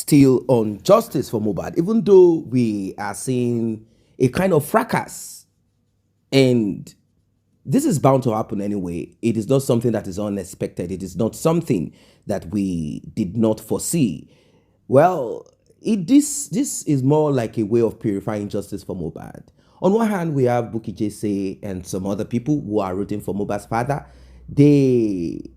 still on justice for Mohbad, even though we are seeing a kind of fracas. And this is bound to happen anyway. It is not something that is unexpected. It is not something that we did not foresee. Well, this is more like a way of purifying justice for Mohbad. On one hand, we have Bukky Jesse and some other people who are rooting for Mohbad's father. They,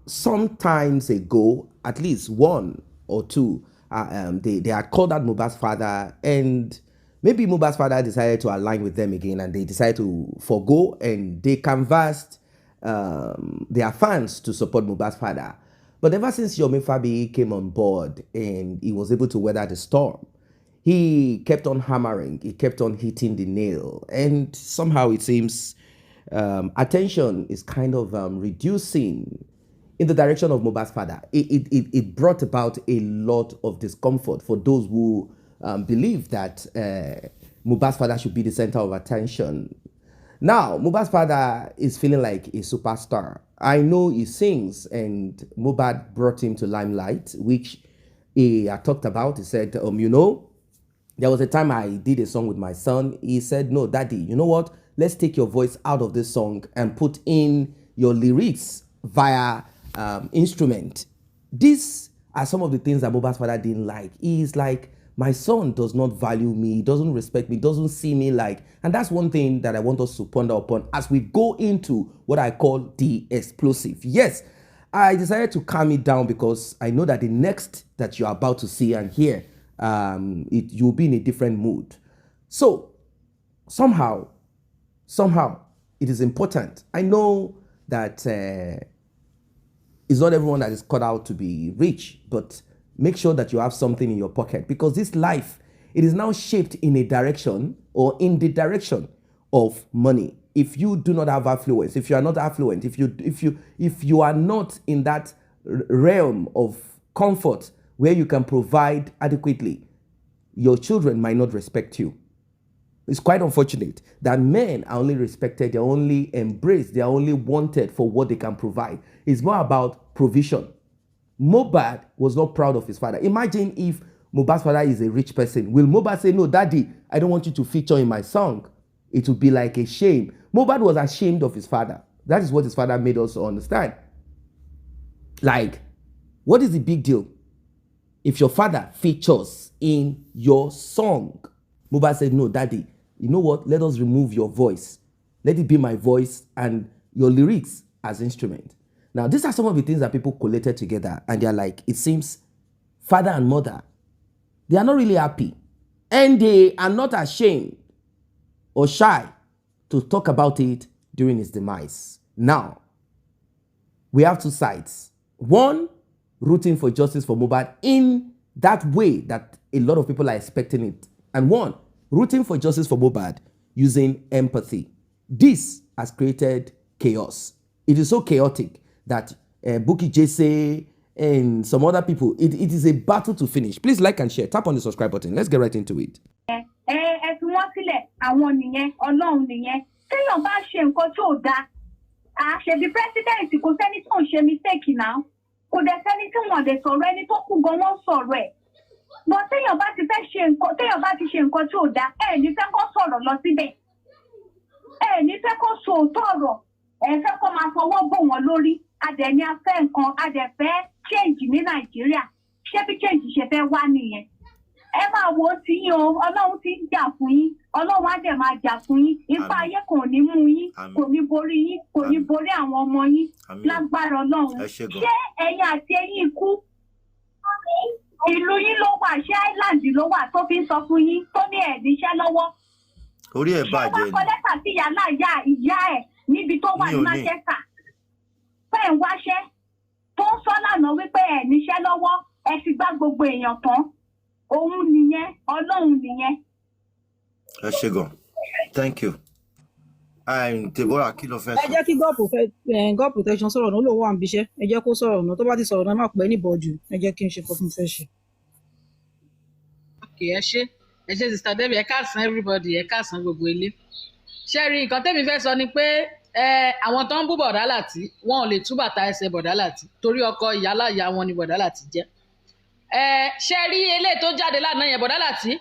sometimes ago, at least one or two, they had called out Mohbad's father, and maybe Mohbad's father decided to align with them again, and they decided to forgo, and they canvassed their fans to support Mohbad's father. But ever since Yomi Fabi came on board and he was able to weather the storm, he kept on hammering, he kept on hitting the nail, and somehow it seems attention is kind of reducing in the direction of Mohbad's father. It brought about a lot of discomfort for those who believe that Mohbad's father should be the center of attention. Now, Mohbad's father is feeling like a superstar. I know he sings, and Mohbad brought him to limelight, which he had talked about. He said, there was a time I did a song with my son. He said, no, daddy, you know what? Let's take your voice out of this song and put in your lyrics via instrument. These are some of the things that Mohbad's father didn't like. He's like, my son does not value me, doesn't respect me, doesn't see me like, and that's one thing that I want us to ponder upon as we go into what I call the explosive. Yes, I decided to calm it down because I know that the next that you're about to see and hear, you'll be in a different mood. So somehow, it is important. I know that it's not everyone that is cut out to be rich, but make sure that you have something in your pocket, because this life, it is now shaped in a direction or in the direction of money. If you do not have affluence, if you are not affluent, if you are not in that realm of comfort where you can provide adequately, your children might not respect you. It's quite unfortunate that men are only respected, they're only embraced, they're only wanted for what they can provide. It's more about provision. Mohbad was not proud of his father. Imagine if Mohbad's father is a rich person. Will Mohbad say, no, daddy, I don't want you to feature in my song? It would be like a shame. Mohbad was ashamed of his father. That is what his father made us understand. Like, what is the big deal if your father features in your song? Mohbad said, no, daddy, you know what? Let us remove your voice. Let it be my voice and your lyrics as instrument. Now, these are some of the things that people collated together, and they're like, it seems father and mother, they are not really happy, and they are not ashamed or shy to talk about it during his demise. Now, we have two sides. One, rooting for justice for Mohbad in that way that a lot of people are expecting it, and one, rooting for justice for Mohbad using empathy. This has created chaos. It is so chaotic that Bukky Jesse and some other people, it is a battle to finish. Please like and share. Tap on the subscribe button. Let's get right into it. Adẹ̀ni afẹ́ nǹkan adẹ̀fẹ́ change ní Nàìjíríà ṣé bí change ṣe fẹ́ wá nìyẹn ẹ máa wo tí yín o Ọlọ́run ti ń jà fún yín Ọlọ́run á dẹ̀ máa jà fún yín ipa ayé kò ní mú yín kò ní borí yín kò ní borí àwọn ọmọ yín lágbára Ọlọ́run ṣé ẹ̀yin àti ẹ̀yin ikú ìlú yín ló wà ṣé island ló wà tó fi ń sọ fún yín tó ní ẹ̀ níṣẹ́ lọ́wọ́ orí ẹ̀ bàjẹ́ ni ṣé wọ́n kọ́ lẹ́tà sí ìyá ẹ̀ níbi tó wà ní Manchester pé ń wáṣẹ́ tó ń sọ lánàá wípé ẹ̀ níṣẹ́ lọ́wọ́ ẹ ti gbá gbogbo èèyàn tán òun nìyẹn Ọlọ́run nìyẹn. ẹ ṣé gan, thank you. Deborah kí ló fẹ́ sọ. ẹ jẹ́ kí God protection sọ̀rọ̀ náà ó lóun wà níbi iṣẹ́ ẹ jẹ́ kó sọ̀rọ̀ náà tó bá ti sọ̀rọ̀ náà má pẹ́ níbọ̀ jù ẹ jẹ́ kí n ṣe kó fún fẹ́ ṣe. ẹ ṣé sister Debbie ẹ káàsán everybody ẹ káàsán gbogbo ilé ṣé rí nǹkan tẹ́mi fẹ́ sọ ni pé àwọn tó ń bú Bọ̀dá Láti wọn ò lè tú bàtà ẹsẹ̀ Bọ̀dá Láti torí ọkọ ìyálàyà wọn ni Bọ̀dá Láti jẹ́ ṣe rí eléyìí tó jáde lánàá yẹn bọ̀dá láti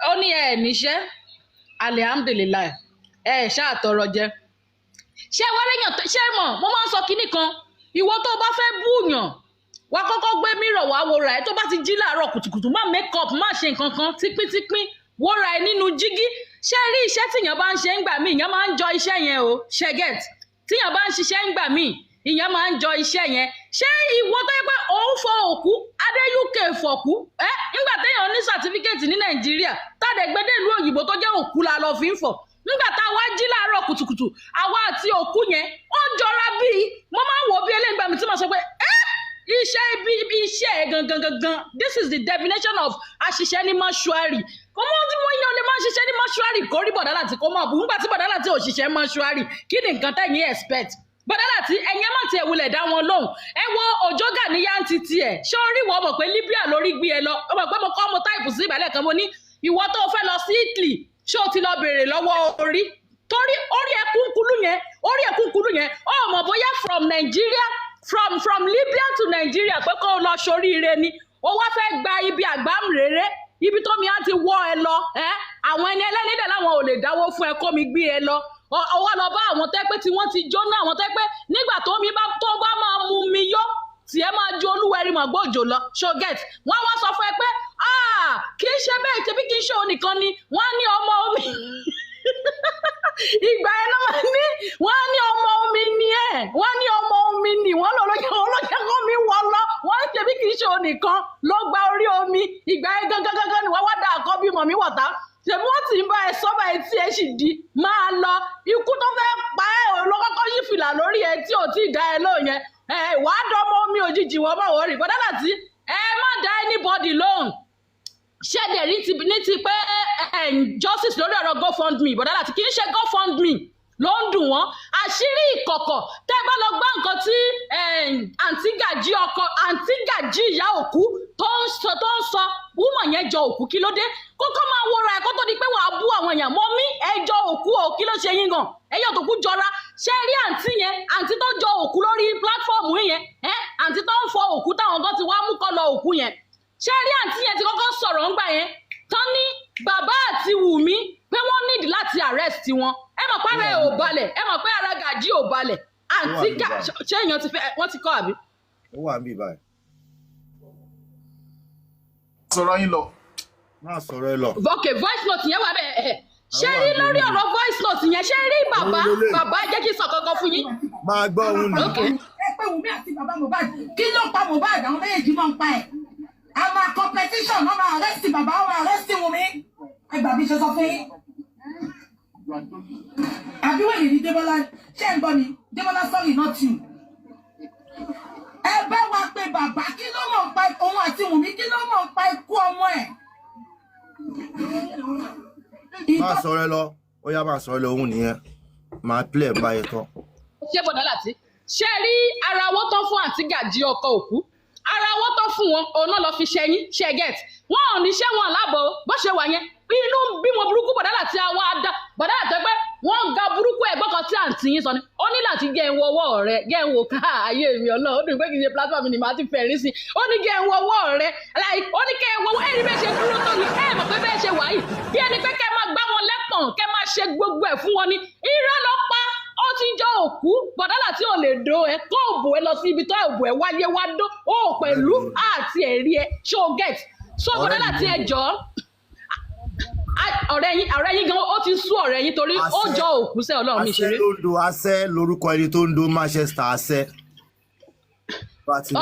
ó ní níṣẹ́ alihamdulilayi ṣáà tọrọ jẹ ṣé wọ́n rí yàn ṣé mọ̀ mo máa ń sọ kinní kan ìwọ tó bá fẹ́ búyàn wá kọ́kọ́ gbé mírọ̀ wá wo ra ẹ tó bá ti jí láàárọ̀ kùtùkùtù má make up má ṣe nǹkan kan típíntípín wo ra ẹ nínú jígí ṣé rí iṣẹ́ tíyàn bá ń ṣe ń gbà míì ìyẹn máa ń jọ iṣẹ́ yẹn o ṣẹ́gẹ̀t tíyàn bá ń ṣiṣẹ́ ń gbà míì ìyẹn máa ń jọ iṣẹ́ yẹn ṣé ìwọ tó yẹ pé òun fọ òkú adé UK fọ̀kú nígbà téèyàn ní sàtífíkẹ́ẹ̀tì ní Nàìjíríà tàdé gbédè ìlú òyìnbó tó jẹ́ òkú la lọ fi ń fọ̀ nígbà tá a wá jí láàárọ̀ kùtùkùtù àwa àti òkú yẹn ó jọra bíi mo máa ń wò bí eléyìí gbà mí tí mo sọ pé iṣẹ́ ibi iṣẹ́ gangan this is the definition of àṣìṣe ní mọ́ṣúárì kọ́mọ́ tí mo yan lè máa ṣiṣẹ́ ní mọ́ṣúárì kó rí bọ̀dá láti kó máa bù nígbà tí bọ̀dá láti ò ṣiṣẹ́ mọ́ṣúárì kí ni nǹkan tẹ̀yìn expect bọ̀dá láti ẹ̀yìn má tiẹ̀ wulẹ̀ dá wọn lóhùn ẹ wo òjògà ní yáǹtì tiẹ̀ ṣé orí ìwọ mọ̀ pé Libya lórí gbé ẹ lọ ọmọ pé mo kọ́ mo táìpù sí ìbàlẹ̀ kan mo ní ìwọ tó fẹ́ lọ sí Italy ṣé o ti lọ béèrè lọ́wọ́ orí torí orí ẹkúnkúlú yẹn ó mọ̀ bóyá from Nigeria from Libya to Nigeria pé kó o lọ ṣoríire ni ó wá fẹ́ gba ibi àgbámrèrè ibi tó mi á ti wọ́ ẹ lọ àwọn ẹni ẹlẹ́ni dẹ̀ láwọn ò lè dáwó fún ẹ kó mi gbé ẹ lọ ọwọ́ lọ bá àwọn tẹ́ pé tí wọ́n ti jóná àwọn tẹ́ pé nígbà tó bá máa mú mi yó tí ẹ máa ju olúwẹ̀rí mọ̀ gbòjò lọ ṣoget wọ́n wá sọ fún ẹ pé kì í ṣe bẹ́ẹ̀ tẹ́bí kì í ṣe onìkan ni wọ́n á ní ọmọ omi ìgbà ẹ̀ náà wọ́n á ní ọmọ omi ni wọ́n á ní ọmọ omi ni wọ́n lọ́jọ́ kó mi wọ́ lọ wọ́n á tẹ́bí kì í ṣe onìkan ló gba orí omi ìgbà ẹ̀ gangan ni wọ́n wá dá àkọ́bí mọ̀ mí wọ̀tá ṣèbí wọ́n ti ń bá ẹ sọ́ba ẹ tí ẹ sì di máa lọ ikú tó fẹ́ pa ẹ olókọ́kọ́ yí fìlà lórí ẹ tí ò tí ì dá ẹ lóhùn yẹn wàá dánmọ́ omi òjijì wọ́n bá wọ́n rí bọ́dá láti má dá anybody lóhùn ṣẹ́dẹ̀ ní ti pé justice lórí ọ̀rọ̀ GoFundMe bọ́dá láti kì í ṣe GoFundMe ló ń dùn wọ́n àṣírí ìkọ̀kọ̀ tẹ́ bá lọ gbá nǹkan tí àǹtí gàjí ìyá òkú tó ń sọ wúmọ̀ yẹn jọ òkú kí ló dé kókó máa wọra ẹ̀ kó tó di pé wàá bú àwọn èèyàn mọ́ mí ẹjọ́ òkú ò kí ló ṣe yín gan ẹyọ tó kú jọra ṣé rí àǹtí tó jọ òkú lórí platform yẹn àǹtí tó ń fọ òkú táwọn kan ti wá mú kọ́ lọ òkú yẹn ṣé rí àǹtí yẹn ti kọ́kọ́ sọ̀rọ̀ ńgbà yẹn tán ní bàbá àti Wùmí pé wọ́n nídìí láti arrest wọn ẹ mọ̀ pé ara ẹ̀ ò balẹ̀ ẹ mọ̀ pé ara Gàjí ò balẹ̀ àǹtí ṣé èèyàn ti fẹ́ wọ́n ti kọ́ àbí. ó wà níbí báyìí. sọ̀rọ̀ yín lọ. máa sọ̀rọ̀ ẹ lọ. ok voice note yẹn wà bẹ́ẹ̀ ṣé rí lórí ọ̀rọ̀ voice note yẹn ṣé rí bàbá jẹ́ kí n sọ kankan fún yín. máa gbọ́ òun nù. ẹ pé Wùmí àti bàbá Mohbad kí ló pa Mohbad àwọn méjèèjì máa ń pa ẹ̀ a máa competition wọ́n máa arrest bàbá wọ́n máa arrest Wùmí ẹgbà bí ṣe sọ fún yín. àbí wẹ̀yìn ní Débọ́lá ṣé ń gbọ́ mi Débọ́lá sorry not you. ẹ bá wa pé bàbá kí ló mọ̀ pa òun àti Wùmí kí ló mọ̀ pa ikú ọmọ ẹ̀. máa sọ̀rọ̀ ẹ lọ ó yá máa sọ̀rọ̀ ẹ lọ òun nìyẹn máa play ẹ̀ báyìí tán. ṣé bọ́dà láti ṣe rí ara owó tán fún àǹtí Gàjí ọkọ òkú ara owó tán fún wọn òun náà lọ fi ṣẹyìn ṣe get wọn ò ní ṣe wọn láàbò bó ṣe wà yẹn inú bí wọn burúkú bọ̀dá láti àwa dá bọ̀dá láti pé wọ́n ga burúkú ẹ̀gbọ́n kan tí àǹtí yín sọ ni ó ní láti gé ẹ̀wọ̀ ọwọ́ rẹ̀ gé ẹ̀wọ̀ ká ayé mi ọlọ́run ó dùn pé kì í ṣe platform ni màá ti fẹ̀ rí sí ó ní gé ẹ̀wọ̀ ọwọ́ rẹ̀ ó ní kẹ́ ẹ̀wọ̀ ẹ̀rí bẹ́ẹ̀ ṣe dúró tó yìí ẹ̀ mọ̀ pé bẹ́ẹ̀ ṣe wà yìí bí ẹni pé kẹ́ máa gbá wọn lẹ́pọ̀n kẹ́ máa ṣe gbogbo ẹ̀ fún wọn ni irọ́ ló pa ó ti jọ òkú bọ̀dá láti ò lè do ẹ kó òbò ẹ lọ sí ibi tó òbò ẹ wáyé wá dó ó pẹ̀lú àti ẹ̀rí ẹ ṣó get so bọ̀dá láti ẹ jọ ọ̀rẹ́ yín gan ó ti sú ọ̀rẹ́ yín torí ó jọ òkú sẹ́ ọlọ́run mi ṣeré. àṣẹ ló ń do àṣẹ lórúkọ ẹni tó ń do Manchester àṣẹ.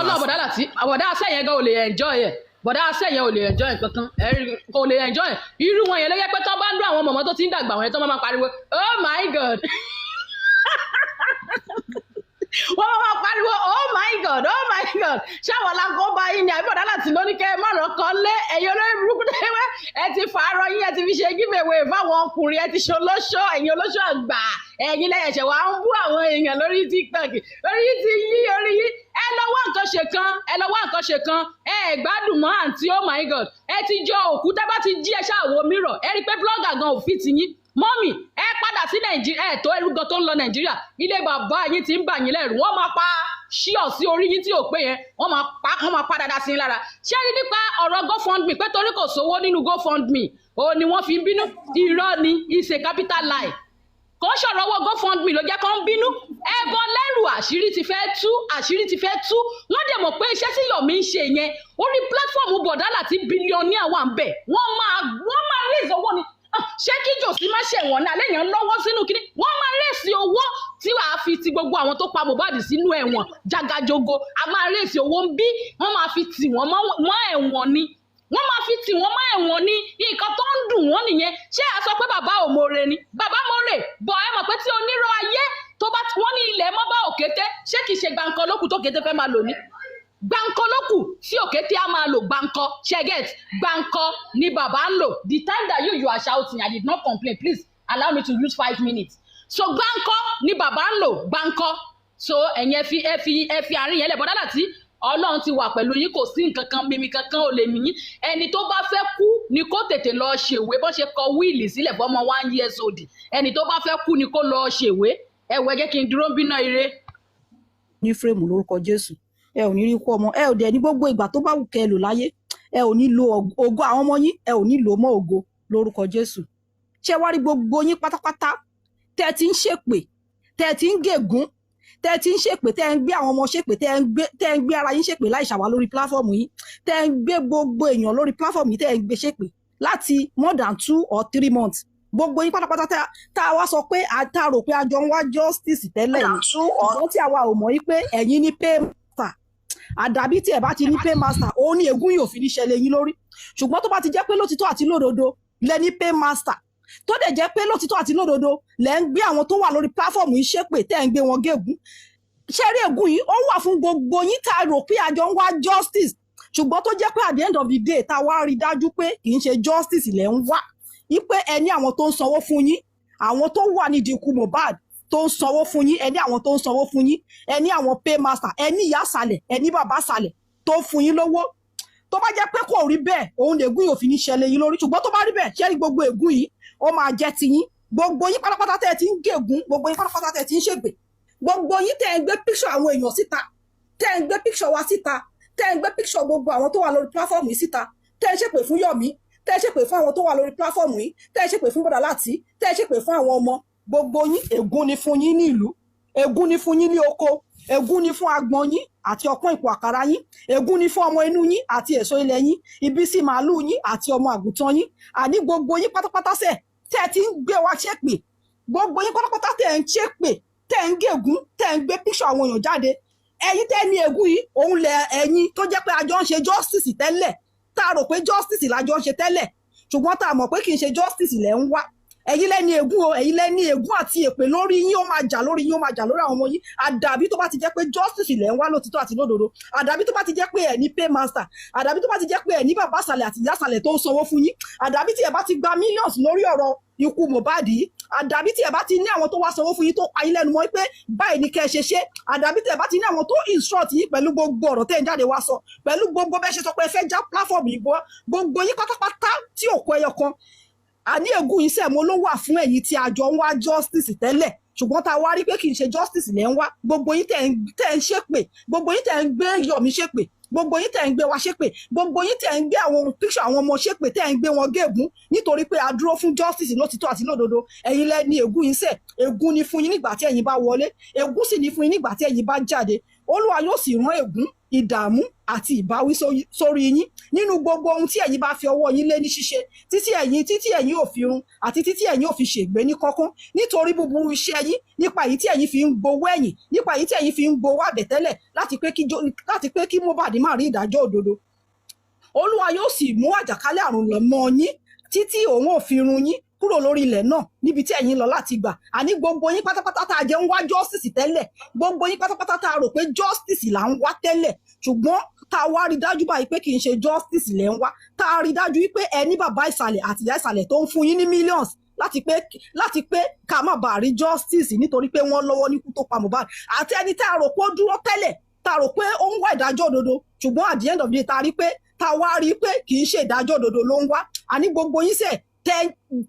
ọlọ́run bọ̀dá láti bọ̀dá àṣẹ yẹn gan ò lè enjoy ẹ̀ bọ̀dá àṣẹ yẹn ò lè enjoy kankan kò lè enjoy irú wọn yẹn ló yẹ pé tó bá ń dún àwọn mọ̀mọ́ tó ti ń dàgbà wọn yẹn tó máa pariwo oh my god wọ́n máa pariwo oh my god ṣáwọn lágọ́ bá yín ni àbíbọ̀dá láti lóní kẹ́ ẹ má ràn kán lé ẹ̀yin olórí burúkú tẹ́wẹ́ ẹ ti fàárọ̀ yín ẹ ti fi ṣe giveaway fáwọn ọkùnrin ẹ ti ṣe olóṣó ẹ̀yin olóṣó àgbà ẹ̀yin lẹ́yìn ẹ̀ṣẹ̀ wà ń bú àwọn èèyàn lórí TikTok orí ti yí orí yí ẹ lọ wá nǹkan ṣe kan ẹ gbádùn mọ́ àǹtí oh my god ẹ ti jọ òkú tẹ́ bá ti jí ẹ ṣáàwó mírọ̀ ẹ rí i pé blogger gan ò fi ti yín mọ́mì ẹ padà sí Nàìjíríà ẹ tó ẹrúgan tó ń lọ Nàìjíríà ilé bàbá yín ti ń bà yín lẹ́rù wọ́n máa pa ṣíọ̀ sí orí yín tí ò pé yẹn wọ́n máa pa dáadáa sí i lára ṣé rí nípa ọ̀rọ̀ GoFundMe pé torí kò sówó nínú GoFundMe òun ni wọ́n fi ń bínú irọ́ ni is a capital lie kò ń ṣọ̀rọ̀ owó GoFundMe ló jẹ́ kó ń bínú ẹbọ lẹ́rù àṣírí ti fẹ́ tú wọ́n dẹ̀ mọ̀ pé iṣẹ́ tí Yomi ń ṣe yẹn orí pílátífọ̀mù bọ̀dálà tí bílíọ̀nìà wà ń bẹ̀ wọ́n máa raise owó ni ṣé kí jòsí má ṣẹ̀wọ̀n náà lẹ́yìn lọ́wọ́ sínú kínní wọ́n máa raise owó tí wàá fi ti gbogbo àwọn tó pa Mohbad sínú ẹ̀wọ̀n jagajogo a máa raise owó ń bí wọ́n máa fi tì wọ́n mọ́ ẹ̀wọ̀n ni wọ́n máa fi tì wọ́n mọ́ ẹ̀wọ̀n ni nǹkan tó ń dùn wọ́n nìyẹn ṣé a sọ pé bàbá ò mọ̀ọ́re ni bàbá mọ̀ọ́re bọ̀ ẹ mọ̀ pé tí onírọ̀ ayé tó bá wọ́n ní ilẹ̀ mọ́ bá òkété ṣé kìí ṣe gbàǹkan lókù tó kété fẹ́ máa lò ní gbàǹkan lókù tí òkété á máa lò gbàǹkan ṣẹ́gẹ̀t gbàǹkan ni bàbá ń lò the time that you are shouting I did not complain please allow me to use 5 minutes so gbàǹkan ni bàbá ń lò gbàǹkan so ẹ̀yin ẹ fi àárín yẹn lẹ̀ bọ́dá láti Ọlọ́run ti wà pẹ̀lú yín kò sí nǹkan kan mímí kankan ò lè níyín ẹni tó bá fẹ́ kú ni kó tètè lọ ṣèwé bó ṣe kọ wíìlì sílẹ̀ fọmọ 1 years old ẹni tó bá fẹ́ kú ni kó lọ ṣèwé ẹ̀wẹ̀ jẹ́ kí n dúró bínú ire. ní fírèmù lórúkọ Jésù ẹ ò ní rí kú ọmọ ẹ ò dẹ̀ ní gbogbo ìgbà tó bá wù kẹ́ ẹ lò láyé ẹ ò ní lo ògo àwọn ọmọ yín ẹ ò ní lò mọ́ ògo lórúkọ Jésù ṣé wá rí gbogbo yín pátápátá tẹ́ ti ń ṣépè tẹ́ ti ń gègún tẹ́ ti ń ṣépè tẹ́ ń gbé àwọn ọmọ ṣépè tẹ́ ń gbé ara yín ṣépè láì ṣàwá lórí pláfọ́ọ̀mù yín tẹ́ ń gbé gbogbo èèyàn lórí pláfọ́ọ̀mù yín tẹ́ ń gbé ṣépè láti more than 2 or 3 months gbogbo yín pátápátá tá a wá sọ pé tá a rò pé a jọ ń wá justice tẹ́lẹ̀ ní ọ̀rọ̀ tí àwa ò mọ̀ yí pé ẹ̀yin ní pay master àdàbí tí ẹ̀ bá ti ní pay master òun ní ègún yóò fi ní ṣẹlẹ̀ yín lórí ṣùgbọ́n tó bá ti jẹ́ pé lótìtọ́ àti lódodo lẹ ní pay master tó dẹ̀ jẹ́ pé lótìtọ́ àti lódodo lẹ ń gbé àwọn tó wà lórí platform yìí ṣépè tẹ́ ń gbé wọn gégún ṣẹ́rí ègún yìí ó wà fún gbogbo yín tá a rò pé a jọ ń wá justice ṣùgbọ́n tó jẹ́ pé at the end of the day tá a wá rí dájú pé kì í ṣe justice lẹ ń wá wípé ẹni àwọn tó ń sanwó fún yín àwọn tó wà nídìí ikú Mohbad tó ń sanwó fún yín ẹni àwọn tó ń sanwó fún yín ẹni àwọn pay master ẹni ìyá sàlẹ̀ ẹni bàbá sàlẹ̀ tó fún yín lówó tó bá jẹ́ pé kò rí bẹ́ẹ̀ òun lè gún òfin ní ṣẹlẹ̀ yín lórí ṣùgbọ́n tó bá rí bẹ́ẹ̀ ṣẹ́rí gbogbo ègún yìí ó máa jẹ́ ti yín gbogbo yín pátápátá tẹ́ ẹ ti ń gégún gbogbo yín pátápátá tẹ́ ẹ ti ń ṣègbè gbogbo yín tẹ́ ẹ ń gbé píkṣọ àwọn èèyàn síta tẹ́ ẹ ń gbé píkṣọ wa síta tẹ́ ẹ ń gbé píkṣọ gbogbo àwọn tó wà lórí pláfọ́ọ̀mù yìí síta tẹ́ ẹ ṣépè fún Yomi tẹ́ ẹ ṣépè fún àwọn tó wà lórí pláfọ́ọ̀mù yìí tẹ́ ẹ ṣépè fún bọ̀dà láti tẹ́ ẹ ṣépè fún àwọn ọmọ gbogbo yín ègún ni fún yín ní ìlú ègún ni fún yín ní oko ègún ni fún agbọ̀n yín àti ọpọ́n ìpò àkàrà yín ègún ni fún ọmọ inú yín àti èso ilẹ̀ yín ìbísí màálù yín àti ọmọ àgùntàn yín àní gbogbo yín pátápátá sẹ̀ tẹ́ ẹ ti ń gbé wa ṣépè gbogbo yín pátápátá tẹ́ ẹ ń ṣépè tẹ́ ẹ ń gégún tẹ́ ẹ ń gbé píṣọ àwọn èèyàn jáde ẹ̀yin tẹ́ ní ègún yìí òun lẹ ẹ̀yin tó jẹ́ pé a jọ ń ṣe justice tẹ́lẹ̀ tá a rò pé justice la jọ ń ṣe tẹ́lẹ̀ ṣùgbọ́n tá a mọ̀ pé kì í ṣe justice lẹ ń wá ẹ̀yin lẹ́ni ègún o ẹ̀yin lẹ́ni ègún àti èpè lórí yín ó máa jà lórí yín ó máa jà lórí àwọn ọmọ yín àdàbí tó bá ti jẹ́ pé justice ilẹ̀ ń wá lótìtọ́ àti lódodo àdàbí tó bá ti jẹ́ pé ẹ̀ ní pay master àdàbí tó bá ti jẹ́ pé ẹ̀ ní bàbá sàlẹ̀ àti ìyá sàlẹ̀ tó ń sanwó fún yín àdàbí tí ẹ̀ bá ti gba millions lórí ọ̀rọ̀ ikú Mohbad yìí àdàbí tí ẹ̀ bá ti ní àwọn tó wá sanwó fún yín tó pa yín lẹ́nu mọ́ pé báyìí ni kẹ́ ẹ ṣe ṣe àdàbí tí ẹ̀ bá ti ní àwọn tó instruct yín pẹ̀lú gbogbo ọ̀rọ̀ tẹ́ ẹ̀ ń jáde wá sọ pẹ̀lú gbogbo bẹ́ẹ̀ ṣe sọ pé ẹ fẹ́ já platform yìí bọ́ gbogbo yín pátápátá tí ò kọ ẹyọ kan àní ègún yìí sẹ̀ mo ló wà fún ẹ̀yin tí a jọ ń wá justice tẹ́lẹ̀ ṣùgbọ́n tá a wá rí pé kì í ṣe justice lẹ́ ń wá gbogbo yín tẹ̀ ń ṣépè gbogbo yín tẹ̀ ń gbé Yomi ṣépè gbogbo yín tẹ̀ ń gbé wa ṣépè gbogbo yín tẹ̀ ń gbé àwọn picture àwọn ọmọ ṣépè tẹ̀ ń gbé wọn gégún nítorí pé a dúró fún justice lótìtọ́ àti lódodo ẹ̀yin lẹ ní ègún yìí sẹ̀ ègún ni fún yín nígbà tí ẹ̀yin bá wọlé ègún sì ni fún yín nígbà tí ẹ̀yin bá jáde Olúwa yóò sì rán ègún ìdààmú àti ìbáwí sórí yín nínú gbogbo ohun tí ẹ̀yin bá fi ọwọ́ yín lé ní ṣíṣe títí ẹ̀yin ò fi run àti títí ẹ̀yin ò fi ṣègbé ní kọ́kọ́ nítorí búburú iṣẹ́ yín nípa èyí tí ẹ̀yin fi ń gbowó ẹ̀yìn nípa èyí tí ẹ̀yin fi ń gbowó àbẹ̀tẹ́lẹ̀ láti pé kí Mohbad má rí ìdájọ́ òdodo Olúwa yóò sì mú àjàkálẹ̀ àrùn lọ mọ́ yín títí òun ò fi run yín kúrò lórí ilẹ̀ náà níbi tí ẹ̀yin lọ láti gbà àní gbogbo yín pátápátá tá a jẹ́ ń wá justice tẹ́lẹ̀ gbogbo yín pátápátá tá a rò pé justice là ń wá tẹ́lẹ̀ ṣùgbọ́n tá a wá rí dájú báyìí pé kì í ṣe justice lẹ́ ń wá tá a rí dájú wípé ẹni bàbá ìsàlẹ̀ àti ìyá ìsàlẹ̀ tó ń fún yín ní millions láti pé ká má bàa rí justice nítorí pé wọ́n lọ́wọ́ níkú tó pa Mohbad àti ẹni tá a rò pé ó dúró tẹ́lẹ̀ tá a rò pé ó ń wá ìdájọ́ òdodo ṣùgbọ́n at the end of the day tá a rí pé tá a wá rí pé kì í ṣe ìdájọ́ òdodo ló ń wá àní gbogbo yín sẹ̀ tẹ́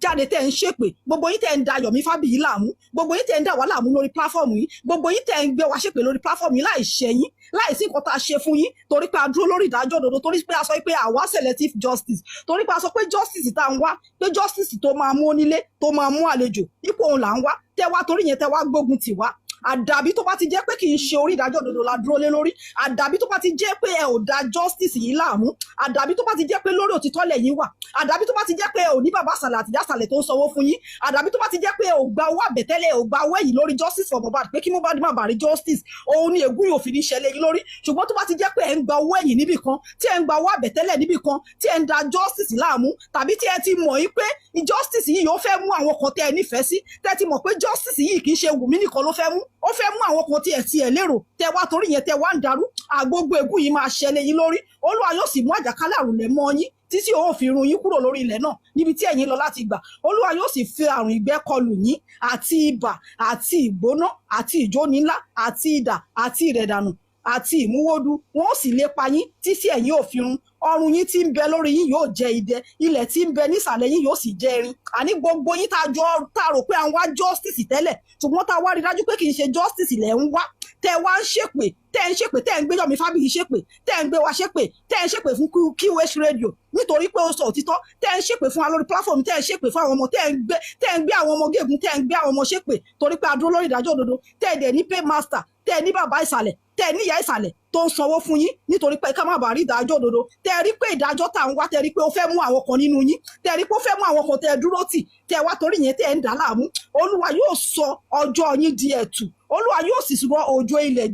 jáde tẹ́ ń ṣépè, gbogbo yín tẹ́ ń da Yomi Fabiyi láàmú, gbogbo yín tẹ́ ń dà wá láàmú lórí platform yìí, gbogbo yín tẹ́ ń gbé wa ṣépè lórí platform yìí láì ṣẹ̀yìn, láì sí nǹkan tá a ṣe fún yín, torí pé a dúró lórí ìdájọ́ òdodo, torí pé a sọ pé àwa selective justice, torí pé a sọ pé justice tá ń wá, pé justice tó máa mú onílé, tó máa mú àlejò, ipò òun là ń wá, tẹ́ wá torí yẹn tẹ́ wá gbógun tì wá. Àdàbí tó bá ti jẹ́ pé kì í ṣe orí ìdájọ́ òdodo la dúró lé lórí, àdàbí tó bá ti jẹ́ pé ẹ ò da justice yìí láàmú, àdàbí tó bá ti jẹ́ pé lórí òtítọ́ lẹ́yìn wà, àdàbí tó bá ti jẹ́ pé ẹ ò ní bàbá àsàlẹ̀ àti ìyá àsàlẹ̀ tó ń sanwó fún yín, àdàbí tó bá ti jẹ́ pé ẹ ò gba owó àbẹ̀tẹ́lẹ̀, ẹ ò gba owó ẹ̀yìn lórí justice for Mohbad, pé kí Mohbad má bàa rí justice, òun ni ègún yóò fi ní ṣẹlẹ̀ yín lórí. Ṣùgbọ́n tó bá ti jẹ́ pé ẹ ń gba owó ẹ̀yìn níbì kan, tí ẹ ń gba owó àbẹ̀tẹ́lẹ̀ níbì kan, tí ẹ ń da justice láàmú, tàbí tí ẹ ti mọ̀ yí pé justice yìí yóò fẹ́ mú àwọn kan tẹ́ ẹ nífẹ̀ẹ́ sí, tẹ́ ti mọ̀ pé justice yìí kì í ṣe Wùmí nìkan ló fẹ́ mú, ó fẹ́ mú àwọn kan tí ẹ ti ẹ̀ lérò, tẹ́ wá torí yẹn tẹ́ wá ń darú, àgbógbó ègún yìí máa ṣẹlẹ̀ yín lórí. Olúwa yóò sì mú àjàkálẹ̀ àrùn lẹ̀ mọ́ yín títí òun fi run yín kúrò lórí ilẹ̀ náà níbi tí ẹ̀yin lọ láti gbà. Olúwa yóò sì fi àrùn ìgbẹ́ kọlù yín, àti ibà àti ìgbóná àti ìjónílá àti idà àti ìrẹ̀dànù àti ìmúwódù, wọn ó sì lépa yín títí ẹ̀yin ò fi run. Ọrùn yín tí ń bẹ lórí yín yóò jẹ idẹ, ilẹ̀ tí ń bẹ nísàlẹ̀ yín yóò sì jẹ erin. Àní gbogbo yín tá rò pé à ń wá justice tẹ́lẹ̀, ṣùgbọ́n tá a wá rí dájú pé kì í ṣe justice lẹ̀ ń wá, tẹ́ wá ń ṣépè, tẹ́ ń gbé Yomi Fabiyi ṣépè, tẹ́ ń gbé wa ṣépè, tẹ́ ń ṣépè fún QH radio nítorí pé ó sọ òtítọ́, tẹ́ ń ṣépè fún wa lórí platform, tẹ́ ń ṣépè fún àwọn ọmọ, tẹ́ ń gbé àwọn ọmọ gégùn, tẹ́ ń gbé àwọn ọmọ ṣépè torí pé a dúró lórí ìdájọ́ òdodo, tẹ́ ẹ̀ dẹ̀ ní paymaster, tẹ́ ẹ̀ ní bàbá ìsàlẹ̀, tẹ́ ẹ̀ ní ìyá ìsàlẹ̀ tó ń sanwó fún yín nítorí pé ká má bàa rí ìdájọ́ òdodo, tẹ́ ẹ rí pé ìdájọ́ tá à ń wá, tẹ́ ẹ rí pé ó fẹ́ mú àwọn kan nínú yín, tẹ́ ẹ rí pé ó fẹ́ mú àwọn kan tẹ́ ẹ dúró tì, tẹ́ ẹ wá torí yẹn tẹ́ ẹ ń dà láàmú. Olúwa yóò sọ ọjọ́ yín di ẹ̀tù, Olúwa yóò sì rọ òjò ilẹ̀,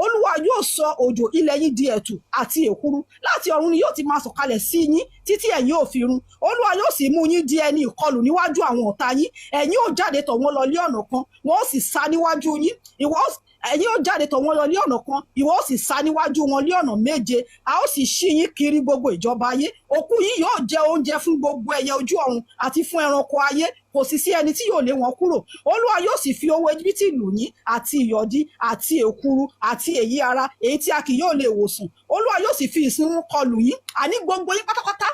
Olúwa yóò sọ òjò ilẹ̀ yín di ẹ̀tù àti èkúrú, láti ọ̀run ni yóò ti máa sọ̀kalẹ̀ sí yín títí ẹ̀yin ò fi run. Olúwa yóò sì mú yín di ẹni ìkọlù níwájú àwọn ọ̀tá yín, ẹ̀yin ò jáde tọ̀ wọ́n lọ lé ọ̀nà kan, wọ́n ó sì sá níwájú yín, ẹ̀yin ó jáde tọ̀ wọ́n lọ lé ọ̀nà kan, ìwọ ó sì sá níwájú wọn lé ọ̀nà méje, a ó sì ṣí yín kiri gbogbo ìjọba ayé. Òkú yín yóò jẹ oúnjẹ fún gbogbo ẹyẹ ojú ọ̀run àti fún ẹranko ayé, kò sì sí ẹni tí yóò lé wọn kúrò. Olúwa yóò sì fi owó Íjíbítì lù yín, àti ìyọ̀dí àti èkuru àti èyí ara, èyí tí a kì yóò lè wòsàn. Olúwa yóò sì fi ìsínwú kọlù yín. Àní gbogbo yín pátápátá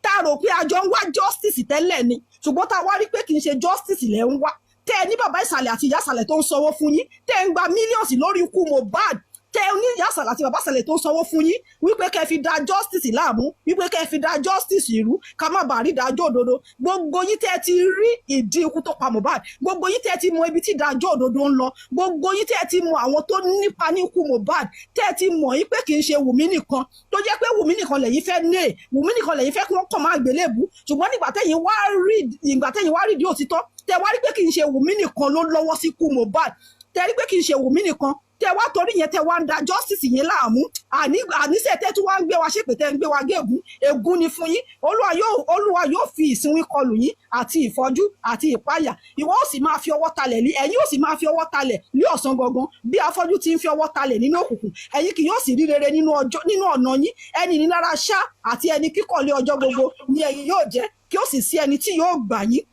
tá a rò pé a jọ ń wá justice tẹ́lẹ̀ ni, ṣùgbọ́n tá a wá rí pé kì í ṣe justice lẹ́ ń wá, tẹ́ ẹ ní bàbá ìsàlẹ̀ àti ìyá ìsàlẹ̀ tó ń sanwó fún yín, tẹ́ ẹ ń gba mílíọ̀nù lórí ikú Mohbad, tẹ́ ẹ ní ìyá ìsàlẹ̀ àti bàbá ìsàlẹ̀ tó ń sanwó fún yín, wípé kẹ́ fi da justice láàmú, wípé kẹ́ fi da justice ìrú, ká má bàa rí ìdájọ́ òdodo. Gbogbo yín tẹ́ ẹ ti rí ìdí ikú tó pa Mohbad, gbogbo yín tẹ́ ẹ ti mọ ibi tí ìdájọ́ òdodo ń lọ, gbogbo yín tẹ́ ẹ ti mọ àwọn tó nípa ní ikú Mohbad, tẹ́ ẹ ti mọ̀ yín pé kì í ṣe Wùmí nìkan, tó jẹ́ pé Wùmí nìkan lẹ̀yin fẹ́ ní, Wùmí nìkan lẹ̀yin fẹ́ kí wọ́n kàn máa gbélébù. Ṣùgbọ́n nígbà tẹ́yin wá rí ìdí òtítọ́, tẹ́ wá rí pé kì í ṣe Wùmí nìkan ló lọ́wọ́ sí ikú Mohbad, tẹ́ rí pé kì í ṣe Wùmí nìkan, tẹ́ wá torí yẹn tẹ́ wá ń da justice yẹn láàmú. Àníṣe tẹ́ tún wá ń gbé wa ṣépè, tẹ́ ń gbé wa gégùn, ègún ni fún yín. Olúwa yóò fi ìsínwí kọlù yín àti ìfọ́jú àti ìpáyà. Ìwọ ó sì máa fi ọwọ́ talẹ̀ lé, ẹ̀yin ó sì máa fi ọwọ́ talẹ̀ lé ọ̀sán gangan bí afọ́jú ti ń fi ọwọ́ talẹ̀ nínú òkùnkùn. Ẹ̀yin kì yóò sì rí rere nínú ọ̀nà yín, ẹni nílára ṣá àti ẹni kíkọ̀lé ọjọ́ gbogbo ni ẹ̀yin yóò jẹ́, kí ó sì sí ẹni tí yóò gbà yín.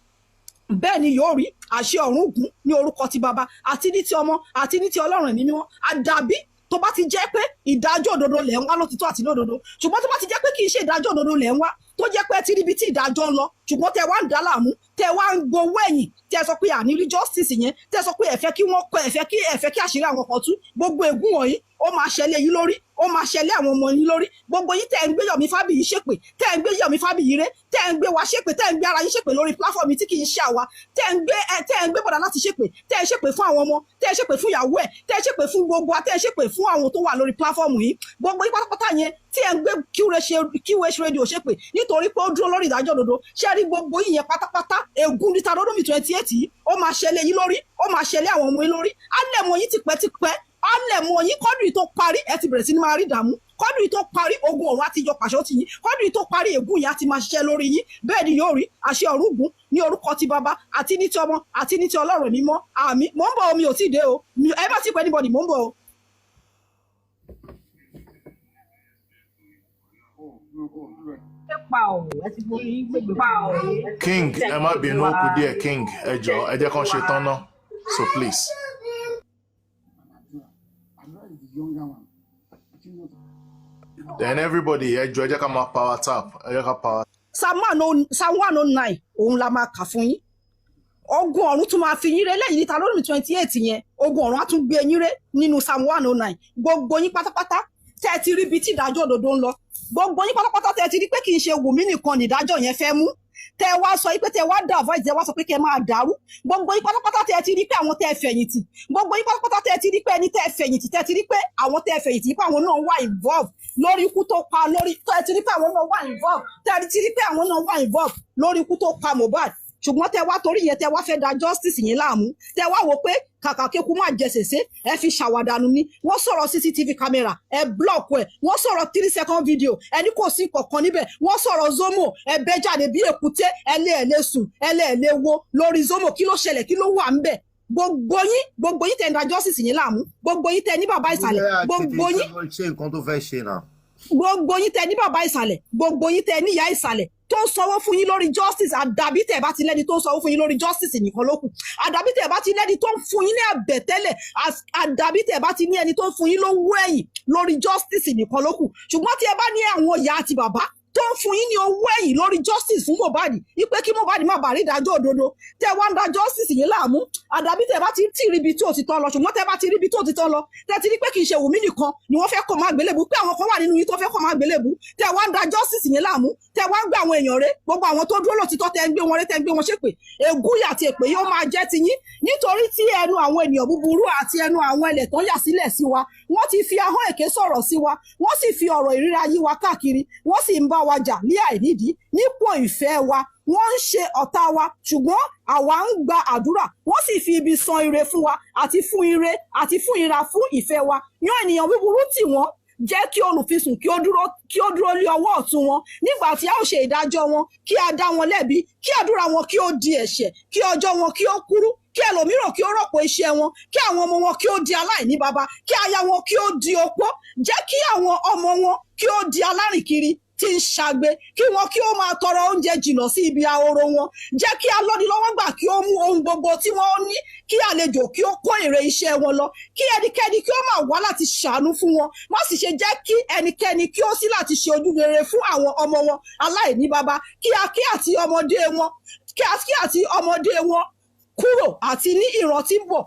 Bẹ́ẹ̀ ni yóò rí, àṣẹ ọ̀run ògún ní orúkọ ti Baba àti ní ti Ọmọ àti ní ti Ọlọ́run ẹ̀mí mímọ́. Àdàbí tó bá ti jẹ́ pé ìdájọ́ òdodo lẹ̀ ń wá lótìtọ́ àti lódodo, ṣùgbọ́n tó bá ti jẹ́ pé kì í ṣe ìdájọ́ òdodo lẹ̀ ń wá, tó jẹ́ pé ti ríbi tí ìdájọ́ ń lọ, ṣùgbọ́n tẹ wá ń dá láàmú, tẹ wá ń gbowó ẹ̀yìn, tẹ sọ pé àní rí justice yẹn, tẹ sọ pé ẹ̀fẹ́ kí wọ́n kọ ẹ̀fẹ́ kí àṣírí àwọn kan tú, gbogbo ègún wọ̀nyí ó máa ṣẹlẹ̀ yín lórí, ó máa ṣẹlẹ̀ àwọn ọmọ yín lórí. Gbogbo yín tẹ́ ń gbé Yomi Fabiyi ṣépè, tẹ́ ń gbé Yomi Fabiyi ré, tẹ́ ń gbé wa ṣépè, tẹ́ ń gbé ara yín ṣépè lórí platform tí kì í ṣe àwa, tẹ́ ń gbé bọ̀dà láti ṣépè, tẹ́ ń ṣépè fún àwọn ọmọ, tẹ́ ń ṣépè fún ìyàwó ẹ̀, tẹ́ ń ṣépè fún gbogbo, tẹ́ ń ṣépè fún àwọn tó wà lórí platform yìí. Gbogbo yín pátápátá yẹn tí ẹ ń gbé QH radio ṣépè nítorí pé ó dúró lórí ìdájọ́ òdodo, ṣé rí gbogbo yín yẹn pátápátá ègún ní Deuteronomy 28 yìí ó máa ṣẹlẹ̀ yín lórí, ó máa ṣẹlẹ̀ àwọn ọmọ yín lórí. Alẹ́ mọ yín tipẹ́tipẹ́, alẹ́ mọ yín kọ́dùn tó parí ẹ ti bẹ̀rẹ̀ sí ní máa rí ìdààmú, kọ́dùn tó parí ogun ọ̀run àti ìjọ pàṣẹ ti yín, kọ́dùn tó parí ègún yẹn àti máa ṣiṣẹ́ lórí yín. Bẹ́ẹ̀ ni yóò rí, àṣẹ ọ̀run ògún ní orúkọ ti Baba àti ní ti Ọmọ àti ní ti Ọlọ́run ẹ̀mí mímọ́. Àmín. Mò ń bọ̀, omi ò tí ì dé o, ẹ má ti pẹ́ anybody, mò ń bọ̀ o. King, ẹ má bínú, ó kù díẹ̀. King, ẹ jọ̀ọ́, ẹ jẹ́ kán ṣe tán ná, so please. Then everybody, ẹ jọ̀ọ́, ẹ jẹ́ ká máa power tap, ẹ jẹ́ ká power. Psalm 109 òun la máa kà fún yín. Ogun ọ̀run tún máa fi yín ré lẹ́yìn níta lórí 28 yẹn. Ogun ọ̀run á tún gbé yín ré nínú Psalm 109. Gbogbo yín pátápátá tẹ́ ẹ ti rí ibi tí ìdájọ́ òdodo ń lọ. Gbogbo yín pátápátá tẹ́ ẹ ti rí pé kì í ṣe Wùmí nìkan ni ìdájọ́ yẹn fẹ́ mú. Tẹ́ wá sọ pé tẹ́ wá dá voice tẹ́ wá sọ pé kẹ́ máa dàrú. Gbogbo yín pátápátá tẹ́ ẹ ti rí pé àwọn tẹ́ ẹ fẹ̀yìntì. Gbogbo yín pátápátá tẹ́ ẹ ti rí pé ẹni tẹ́ ẹ fẹ̀yìntì tẹ́ ẹ ti rí pé àwọn tẹ́ ẹ fẹ̀yìntì pé àwọn náà wà involve lórí ikú tó pa lórí tẹ́ ẹ ti rí pé àwọn náà wà involve tẹ́ ẹ ti rí pé àwọn náà wà involve lórí ikú tó pa Mohbad. Ṣùgbọ́n tẹ́ wá torí yẹn tẹ́ wá fẹ́ da justice yẹn láàmú. Tẹ́ wá wò pé kàkà kéku má jẹ sèse ẹ fi ṣàwàdànù ni. Wọ́n sọ̀rọ̀ CCTV camera ẹ block ẹ̀. Wọ́n sọ̀rọ̀ 3-second video ẹni kò sí kankan níbẹ̀. Wọ́n sọ̀rọ̀ Zomo ẹ bẹ́ jáde bí èkúté ẹlẹ́ sùn ẹlẹ́ wo lórí Zomo kí ló ṣẹlẹ̀ kí ló wà ń bẹ̀. Gbogbo yín tẹ́ ń da justice yẹn láàmú. Gbogbo yín tẹ́ ní bàbá ìsàlẹ̀. Gbogbo yín ṣe nǹkan tó fẹ́ ṣe náà. Gbogbo yín tẹ́ ní bàbá ìsàlẹ̀. Gbogbo yín tẹ́ ní ìyá ìsàlẹ̀ tó ń sanwó fún yín lórí justice. Àdàbí tẹ́ bá ti lẹ́ni tó ń sanwó fún yín lórí justice nìkan ló kù. Àdàbí tẹ́ bá ti lẹ́ni tó ń fún yín ní àbẹ̀tẹ́lẹ̀. Àdàbí tẹ́ bá ti ní ẹni tó ń fún yín lówó ẹ̀yìn lórí justice nìkan ló kù. Ṣùgbọ́n tí ẹ bá ní àwọn ìyá àti bàbá tó ń fún yín ní owó ẹ̀yìn lórí justice fún Mohbad ipe kí Mohbad má bàa rí ìdájọ́ òdodo tẹ́ wá ń da justice yìí láàmú. Àdàbí tẹ́ bá ti rí ibi tí ó ti tán lọ. Ṣùgbọ́n tẹ́ bá ti rí ibi tí ó ti tán lọ tẹ́ ti rí pé kì í ṣe Wùmí nìkan ni wọ́n fẹ́ kó máa gbélébù pé àwọn kan wà nínú yín tó fẹ́ kó máa gbélébù tẹ́ wá ń da justice yìí láàmú tẹ́ wá ń gbé àwọn èèyàn rẹ̀ gbogbo àwọn tó dúró lòtítọ́ tẹ́ ń gbé wọn rẹ̀ tẹ́ ń gbé wọn ṣépè ègúyà àti èpè yóò máa jẹ́ ti yín nítorí tí ẹnu àwọn ènìyàn búburú àti ẹnu àwọn ẹlẹ́tàn yà sílẹ̀ sí wa. Wọ́n ti fi ahọ́n èké sọ̀rọ̀ sí wa. Wọ́n sì fi ọ̀rọ̀ ìríra yí wa káàkiri. Wọ́n sì ń bá wa jà ní àìnídìí nípò ìfẹ́ wa. Wọ́n ń ṣe ọ̀tá wa ṣùgbọ́n àwa ń gba àdúrà. Wọ́n sì fi ibi san ire fún wa àti fún ire àti fún ìra fún ìfẹ́ wa. Yan ènìyàn búburú tì wọ́n jẹ́ kí olùfisùn kí ó dúró lé ọwọ́ ọ̀tún wọn nígbà tí a ó ṣe ìdájọ́ wọn kí a dá wọn lẹ́bi kí àdúrà wọn kí ó di ẹ̀ṣẹ̀ kí ọjọ́ wọn kí ó kúrú kí ẹlòmíràn kí ó rọ́pò iṣẹ́ wọn kí àwọn ọmọ wọn kí ó di aláìní baba kí aya wọn kí ó di opó jẹ́ kí àwọn ọmọ wọn kí ó di alárìnkiri tí ń ṣagbe kí wọn kí ó máa tọrọ oúnjẹ jìnnà sí ibi ahoro wọn jẹ́ kí alọ́nilọ́wọ́gbà kí ó mú ohun gbogbo tí wọ́n ní kí àlejò kí ó kó èrè iṣẹ́ wọn lọ kí ẹnikẹ́ni kí ó máa wá láti ṣàánú fún wọn má sì ṣe jẹ́ kí ẹnikẹ́ni kí ó sí láti ṣe ojú rere fún àwọn ọmọ wọn aláìní baba kí akí àti ọmọdé wọn kúrò àti ní ìran tí ń bọ̀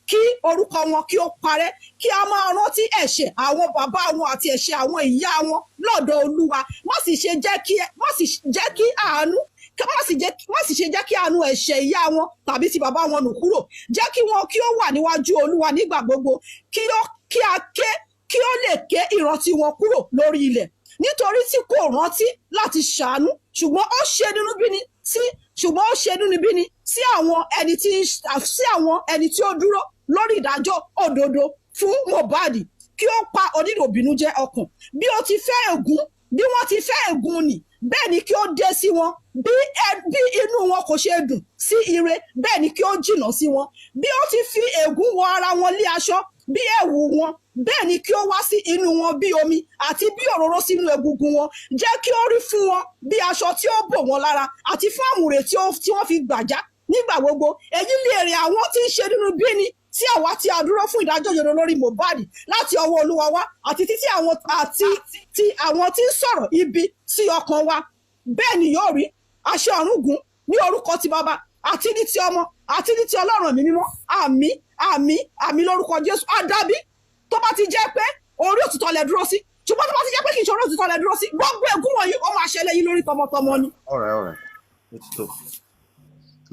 kí orúkọ wọn kí ó parẹ́ kí a máa rántí ẹ̀ṣẹ̀ àwọn bàbá wọn àti ẹ̀ṣẹ̀ àwọn ìyá wọn lọ́dọ̀ Olúwa má sì ṣe jẹ́ kí àánú má sì ṣe jẹ́ kí àánú ẹ̀ṣẹ̀ ìyá wọn tàbí ti bàbá wọn nù kúrò jẹ́ kí wọn kí ó wà níwájú Olúwa nígbà gbogbo kí ó lè ké ìrántí wọn kúrò lórí ilẹ̀ nítorí tí kò rántí láti ṣàánú ṣùgbọ́n ó ṣe nínúbíni sí àwọn ẹni tí ó dúró lórí ìdájọ́ òdodo fún Mohbad kí ó pa oníròbìnújẹ́ ọkàn bí wọ́n ti fẹ́ ègún nì bẹ́ẹ̀ ni kí ó dé sí wọn bí inú wọn kò ṣe dùn sí ire bẹ́ẹ̀ ni kí ó jìnnà sí wọn bí ó ti fi ègún wọ ara wọn lé aṣọ bí ẹ̀wù wọn bẹ́ẹ̀ ni kí ó wá sí inú wọn bí omi àti bí òróró sínú egungun wọn jẹ́ kí ó rí fún wọn bí aṣọ tí ó bò wọn lára àti fún àmùrè tí wọ́n fi gbàjá nígbà gbogbo èyí lè èrè àwọn tí ń ṣe nínú bíni tí àwa tí a dúró fún ìdájọ́ òdodo lórí Mohbad láti ọwọ́ Olúwa wá àti tí àwọn tí ń sọ̀rọ̀ ibi sí ọkàn wa bẹ́ẹ̀ ni yóò rí aṣọ ọ̀run gùn ní orúkọ ti bàbá àti ní ti ọmọ àti ní ti Ọlọ́run mi mímọ́ àmín àmín àmín lórúkọ Jésù. Àdàbí tó bá ti jẹ́ pé orí òtítọ́ lẹ dúró sí ṣùgbọ́n tó bá ti jẹ́ pé kì í ṣe orí òtítọ́ lẹ dúró sí gbogbo ègún wọ̀nyí ó máa ṣẹlẹ̀ yín lórí tọmọtọmọ ni. ọ̀rẹ́ ó ti tó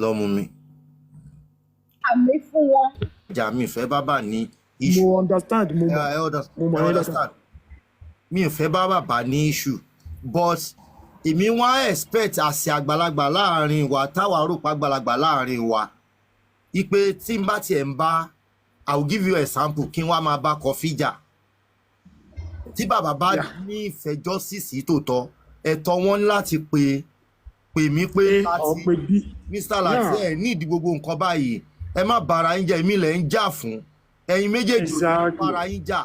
lọ́mú mi. àmín fún wọn. ìjà mi ìfẹ́ bàbá ní issue. mo understand mi ò fẹ́ bá bàbá ní issue but èmi wá expect àṣẹ àgbàlagbà láàrin wa táwa rò pa àgbàlagbà láàrin wa ipe tí n bá tiẹ̀ ń bá I will give you example kí n wá máa bá kọfí jà tí bàbá bá ní ìfẹ́ justice tòótọ́ ẹ̀tọ́ wọn láti pè mí pé láti Mr. Láti ẹ̀ ní ìdí gbogbo nǹkan báyìí ẹ má bára yín jà èmi lẹ̀ ń jà fún ẹ̀yin méjèèjì bára yín jà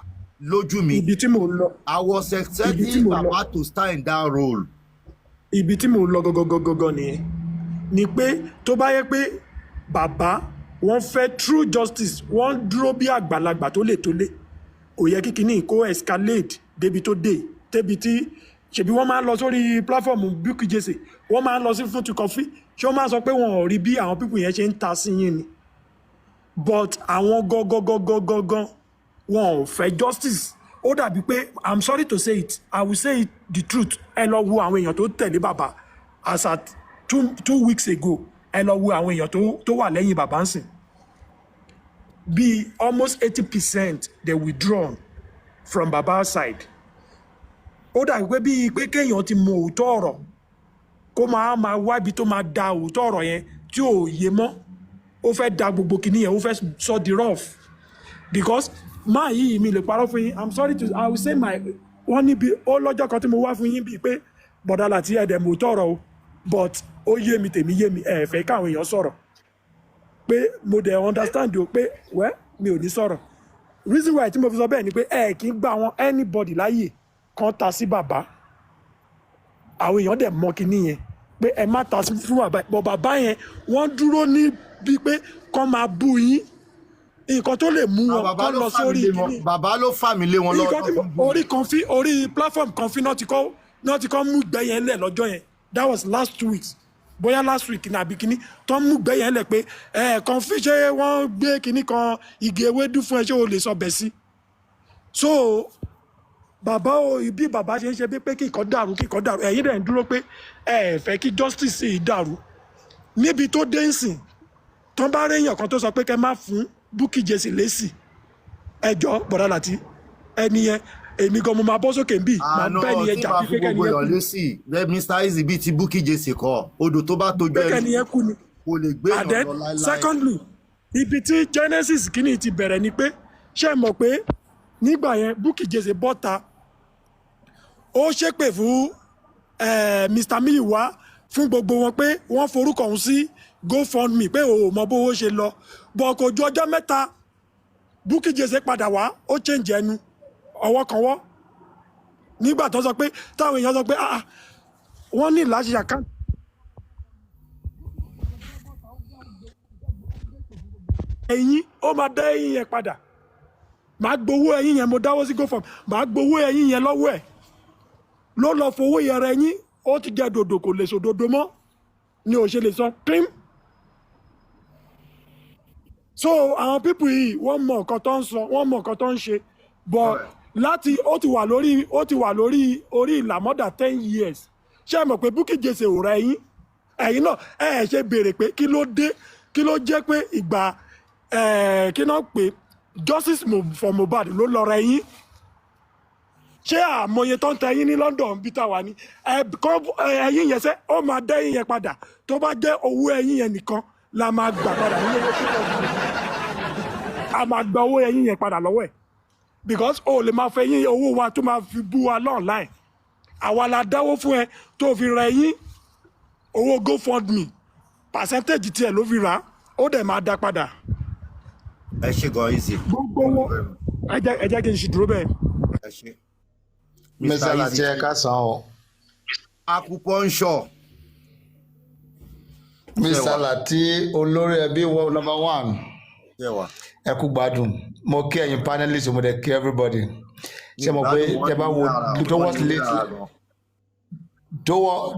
lójú mi. Ibi tí mo lọ. I was expecting Baba to stand in that role. Ibi tí mo lọ gọgọgọgọ nìyẹn ni pé tó bá yẹ pé bàbá wọ́n fẹ́ true justice wọ́n dúró bí àgbàlagbà tó lè kò yẹ kí kinní kó escalate débi tó dé débi tí ṣebí wọ́n máa ń lọ sórí platform Bukky Jesse wọ́n máa ń lọ sí fún ti coffee ṣé wọ́n máa sọ pé wọn ò rí bí àwọn people yẹn ṣe ń ta sí yín ni but àwọn gangan wọn ò fẹ́ justice ó dàbí pé I'm sorry to say it I will say it the truth ẹ lọ wo àwọn èèyàn tó tẹ̀lé bàbá as at 2 weeks ago ẹ lọ wo àwọn èèyàn tó wà lẹ́yìn bàbá ń sìn bí almost 80% they withdrawn from baba side ó dàbí pé bíi pé kéèyàn ti mọ òótọ́ ọ̀rọ̀ kó máa wá ibi tó máa da òótọ́ ọ̀rọ̀ yẹn tí ò yé mọ́ ó fẹ́ da gbogbo kìíní yẹn ó fẹ́ sọ di rough because máa yí mi lè parọ́ fún yín I'm sorry to I will say my wọ́n níbi ó lọ́jọ́ kan tí mo wá fún yín bíi pé bọ̀dá láti ẹ̀dẹ̀ mọ̀ òótọ́ ọ̀rọ̀ o but ó yé mi tèmi yé mi ẹ̀ fẹ́ káwọn èèyàn sọ̀rọ̀ pé mo dẹ̀ understand o pé wẹ́ mi ò ní sọ̀rọ̀ reason why tí mo fi sọ bẹ́ẹ̀ ni pé ẹ̀ kì í gba àwọn anybody láyè kan ta sí bàbá àwọn èèyàn dẹ̀ mọ kinní yẹn pé ẹ má ta sí fún bàbá bọ̀ bàbá yẹn wọ́n dúró ní bíi pé kán máa bú yín nǹkan tó lè mú wọn kán lọ sórí kinní bàbá ló fà mí lé wọn lọ́wọ́ orí platform kan fi náà ti kọ́ mú ìgbẹ́ yẹn lẹ̀ lọ́jọ́ yẹn that was last 2 weeks bóyá last week ní àbí kinní tó ń mú ìgbẹ́ yẹn lẹ̀ pé kan fi ṣe wọ́n gbé kinní kan igi ewédú fún ẹ ṣé o lè sọ bẹ̀ sí so bàbá bí bàbá ṣe ń ṣe pé kíkọ́ dàrú ẹ̀yin dẹ̀ ń dúró pé ẹ fẹ́ kí justice yìí dàrú níbi tó dé ń sìn tó bá réyàn kan tó sọ pé kẹ́ má fún Bukky Jesse lésì ẹjọ́ bọ̀dá láti ẹni yẹn èmi gan mo máa bọ́ sókè bí máa bẹ́ẹ̀ ni ẹja bí pé kẹ́ni yẹn kú Mr. Easy bíi ti Bukky Jesse kọ́ odò tó bá tójú kẹ́ni yẹn kú ni kò lè gbé èèyàn lọ láíláí. Secondly ibi tí Genesis kìíní ti bẹ̀rẹ̀ ni pé ṣé mọ̀ pé nígbà yẹn Bukky Jesse bọ́ta ó ṣépè fún Mr. Miyiwa fún gbogbo wọn pé wọ́n forúkọ òun sí GoFundMe pé òun mọ bówó ṣe lọ bọ̀ kò ju ọjọ́ mẹ́ta Bukky Jesse padà wá ó change ẹnu ọwọ́ kan wọ́ nígbà tó sọ pé táwọn èèyàn sọ pé wọ́n ní láti àkáǹtì ẹ̀yìn ó máa dá ẹ̀yìn yẹn padà màá gbowó ẹ̀yìn yẹn mo dáwọ́ sí GoFundMe màá gbowó ẹ̀yìn yẹn lọ́wọ́ ẹ̀ ló lọ fowó yẹn rẹ yín ó ti jẹ dòdò kò lè sòdodo mọ́ ni ò ṣe lè sọ krim so àwọn pípù yìí wọ́n mọ nǹkan tó ń sọ wọ́n mọ nǹkan tó ń ṣe but láti ó ti wà lórí orí ìlà more than 10 years ṣé ẹ mọ̀ pé Bukky Jesse ò ra ẹ̀yìn náà ẹ̀ ṣe béèrè pé kí ló dé kí ló jẹ́ pé ìgbà kí náà pé justice for Mohbad ló lọ ra ẹ̀yìn ṣé àmọye tó ń tẹ ẹ̀yìn ní London bí táwa ní ẹ̀yìn yẹn sẹ́ ó máa dẹ́ ẹ̀yìn yẹn padà tó bá jẹ́ owó ẹ̀yìn yẹn nìkan la máa gbà padà ní owó púpọ̀ a máa gba owó ẹ̀yìn yẹn padà lọ́wọ́ ẹ̀ because o lè máa fẹ́ yín owó wa tó máa fi bú wa online àwa la dáwó fún ẹ tó fi ra ẹ̀yìn owó GoFundMe percentage tiẹ̀ ló fi rà ó dẹ̀ máa dá padà. ẹ ṣe gan Easy. gbogbo wọn ẹ jẹ́ kí n ṣì dúró bẹ́ẹ̀. ẹ ṣe. Mr. Láti ẹ ká san o. Acupuncture. Mr. Láti olórí ẹbí number 1. ẹ kú gbádùn mo kí ẹ̀yin panelists mo dẹ̀ kí everybody ṣe mọ̀ pé tẹ́ bá wo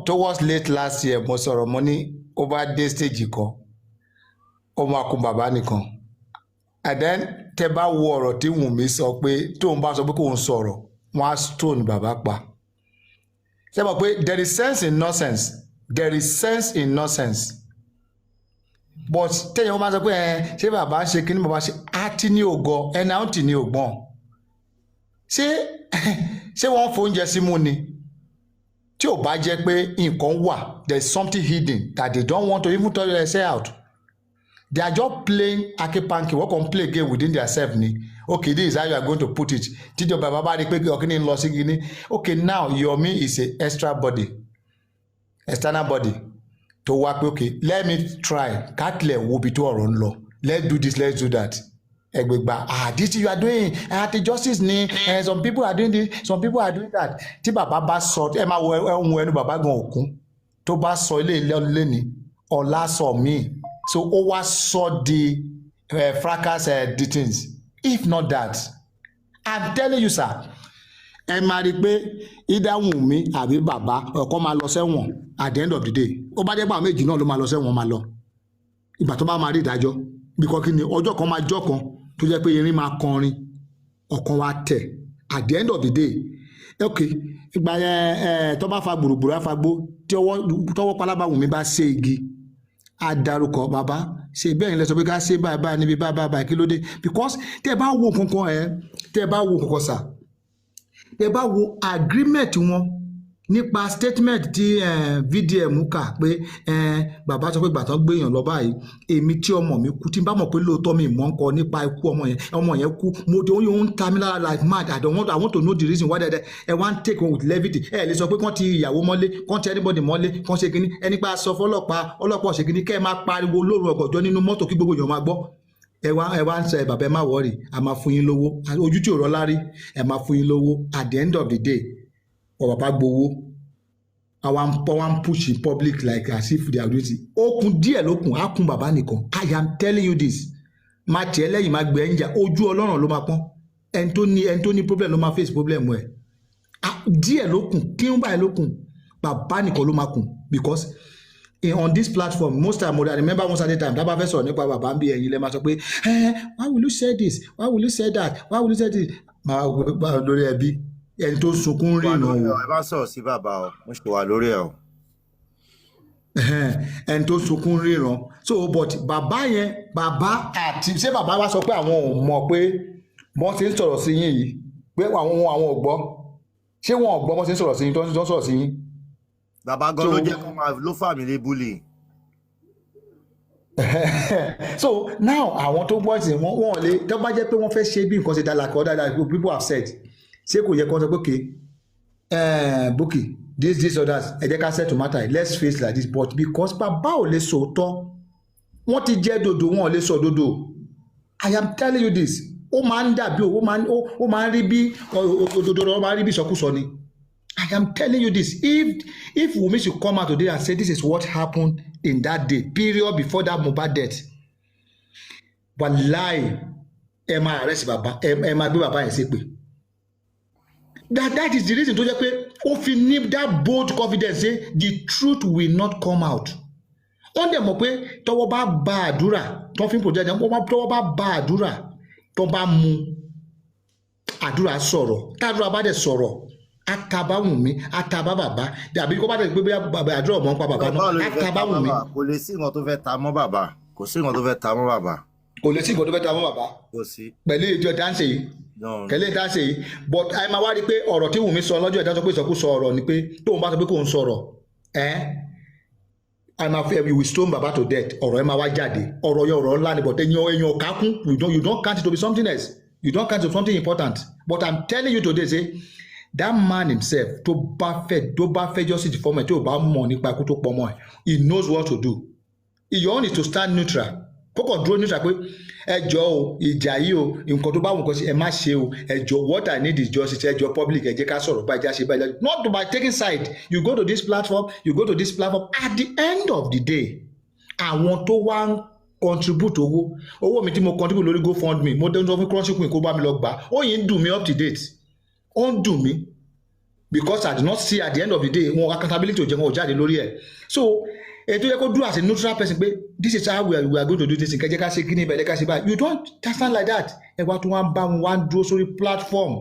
towards late last year mo sọ̀rọ̀ mo ní ó bá dé stage kan ó máa kún bàbá nìkan and then tẹ́ bá wo ọ̀rọ̀ tí Wùnmí sọ pé tóun bá sọ pé kóun sọ̀rọ̀ wọ́n á stone bàbá pa ṣe mọ̀ pé there is sense in nonsense but tẹ́yìn wọ́n máa sọ pé ṣé bàbá ṣe kí ni bàbá ṣe àti ní ògọ ẹni àwọn tì ní ògbọ́n ṣé wọ́n fóúnjẹ sí mú ni tí ò bá jẹ́ pé nǹkan wà there is something hidden that they don't want to even tell you say out they are just playing akipanki wọ́n kàn play game within their self ni okay this is how you are going to put it tíjọ bàbá bá rí pé ọkùnrin ń lọ sí gini okay now Yomi is a external body to work okay let me try káàkiri wo bi tó ọ̀rọ̀ ń lọ let's do this let's do that ẹgbẹgba this you are doing the justice ni some people are doing this some people are doing that tí bàbá bá sọ ẹ máa wọ ohun ẹnu bàbá gan òkun tó bá sọ ilé ilé ní ọlá sọ míì so ó wá sọ di fracas detains if not that I'm telling you sir ẹ máa rí i pé ìdáhùn mi àbí bàbá ọkọ máa lọ sẹ́wọ̀n at the end of the day ó bá jẹ́ pé àwọn méjì náà ló máa lọ sẹ́wọ̀n máa lọ ìgbà tó bá máa rí ìdájọ́ bíkọ́ kí ni ọjọ́ kan máa jọ́ kan tó jẹ́ pé irin máa kọrin ọkàn wa tẹ̀ at the end of the day ok ìgbà yẹn tó bá fa gbùrùgbùrù àfagbó tí tọwọ́ pálábá Wùnmí bá ṣe igi á darúkọ bàbá ṣe bẹ́ẹ̀ ni lẹ́sọ̀ pé ká ṣe báyìí níbi báyìí kí ló dé because tẹ́ ẹ bá wo kankan sà tẹ́ ẹ bá wo agreement wọn nípa statement tí VDM kà pé bàbá sọ pé gbàtàn gbéyàn lọ báyìí èmi tí ọmọ mi kú tí n bá mọ̀ pé lóòótọ́ mi mọ̀ ń kọ nípa ikú ọmọ yẹn kú mo tó ń ta mí lára like mad I want to know the reason why ẹ wá ń take one with levity ẹ lè sọ pé kán ti ìyàwó mọ́lé kán ti anybody mọ́lé kán ṣe kínní ẹni pa sọ fọlọ́pàá ṣe kínní kẹ́ ẹ máa pariwo lóru ọ̀gànjọ́ nínú mọ́tò kí gbogbo èèyàn máa gbọ́ ẹ wá ń sọ ẹ bàbá ẹ má wọrí a máa fún yín lówó ojú tí ò rọ lárí ẹ máa fún yín lówó at the end of the day bàbá gbowó àwọn ń push in public like as if they are doing it okun díẹ̀ lókun á kún bàbá nìkan I am telling you this máa tiẹ̀ lẹ́yìn máa gbé ẹ̀ńjà ojú ọlọ́run ló máa pọ́n ẹni tó ní problem ló máa face problem ẹ̀ díẹ̀ lókun kí n báyìí lókun bàbá nìkan ló máa kún because on this platform most time I remember one certain time dábàá fẹ́ sọ̀rọ̀ nípa bàbá ń bí ẹ̀yin lẹ́ máa sọ pé why will you say this why will you say that why will you say this máa gbọ́ lórí ẹbí ẹni tó sunkún rí ìnà ẹ bá sọ̀rọ̀ sí bàbá o mo ṣe wà lórí ẹ o. ẹni tó sunkún ríran so but bàbá yẹn bàbá àti ṣé bàbá wa sọ pé àwọn ò mọ̀ pé wọ́n ti ń sọ̀rọ̀ sí yín yìí pé àwọn ò gbọ́ ṣé wọn ò gbọ́ wọ́n ti ń sọ̀rọ̀ sí yín tó ń sọ̀rọ̀ sí yín. bàbá gan ló jẹ́ kó máa ló fà mí lé búlì. So now àwọn tó gbọ́ ìsìn wọn lè tó bá jẹ́ pé wọ́n fẹ́ ṣe bí nǹkan ṣe dára kọ́ dáadáa people have said ṣé kò yẹ kó sọ pé okay Bukky this others ẹ jẹ́ ká settle matter let's face like this but because bàbá ò lè sòótọ́ wọ́n ti jẹ́ dodo wọn ò lè sọ dodo I am telling you this ó máa ń dàbí ó máa ń rí bí òdodo ó máa ń rí bí ìsọkúsọ ni I am telling you this if Wunmi should come out today and say this is what happened in that day period before that Mohbad death wàláì ẹ máa arrest bàbá ẹ máa gbé bàbá yẹn ṣépè. That is the reason tó jẹ́ pé ó fi ní that bold confidence say the truth will not come out. Wọ́n dẹ̀ mọ̀ pé tọwọ́ bá ba àdúrà tó fi ń project tọwọ́ bá ba àdúrà tó bá mu àdúrà sọ̀rọ̀ tàdúrà bá dẹ̀ sọ̀rọ̀ àtàbá Wùnmí àtàbá bàbá dàbí kó bá dẹ̀ gbé bóyá àdúrà ọmọ ń pa bàbá náà àtàbá Wùnmí. kò lè sí nǹkan tó fẹ́ ta mọ́ bàbá kò sí nǹkan tó fẹ́ ta mọ́ bàbá. kò lè sí nǹkan tó fẹ́ ta mọ́ bàbá. kò sí. pẹ̀lú ìjọ dáńsẹ̀ yìí kẹlẹ́ dáńsẹ̀ yìí but ẹ máa wá rí i pé ọ̀rọ̀ tí Wùnmí sọ lọ́jọ́ ìdájọ́ pé ìsọkúsọ ọ̀rọ̀ ni pé tóun bá sọ pé kóun sọ̀rọ̀ ẹ máa fẹ́ we will stone baba to death ọ̀rọ̀ ẹ máa wá jáde ọ̀rọ̀ yẹn ọ̀rọ̀ ńlá ni but ẹ̀yin ọ̀ká kún you don't count it to be something else you don't count it to be something important but I'm telling you today say that man himself tó bá fẹ́ justice for me tí ò bá mọ̀ nípa ikú tó pọ̀ mọ́ ẹ̀ he knows what to do your own is to stand neutral kókò dúró neutral pé ẹjọ́ o ìjà yìí o nǹkan tó bá wọn kọ sí ẹ má ṣe o ẹjọ́ what I need is justice ẹjọ́ public ẹ jẹ́ ká sọ̀rọ̀ báyìí já ṣe báyìí not by taking side you go to this platform at the end of the day àwọn tó wá ń contribute owó mi tí mo contribute lórí GoFundMe mo dẹ́nu sọ fún crunchy queen kó bá mi lọ gbà ó yìí ń dùn mí up to date ó ń dùn mí because I did not see at the end of the day wọn accountability ò jẹ́ wọn ò jáde lórí ẹ̀ so ètò yẹ kó dúró as a neutral person pé this is how we are going to do this kẹjẹ ká ṣe kíní ibẹ̀ ká ṣe báyìí you don't stand like that ẹ wá tó wá ń bá wọn wá ń dúró sórí platform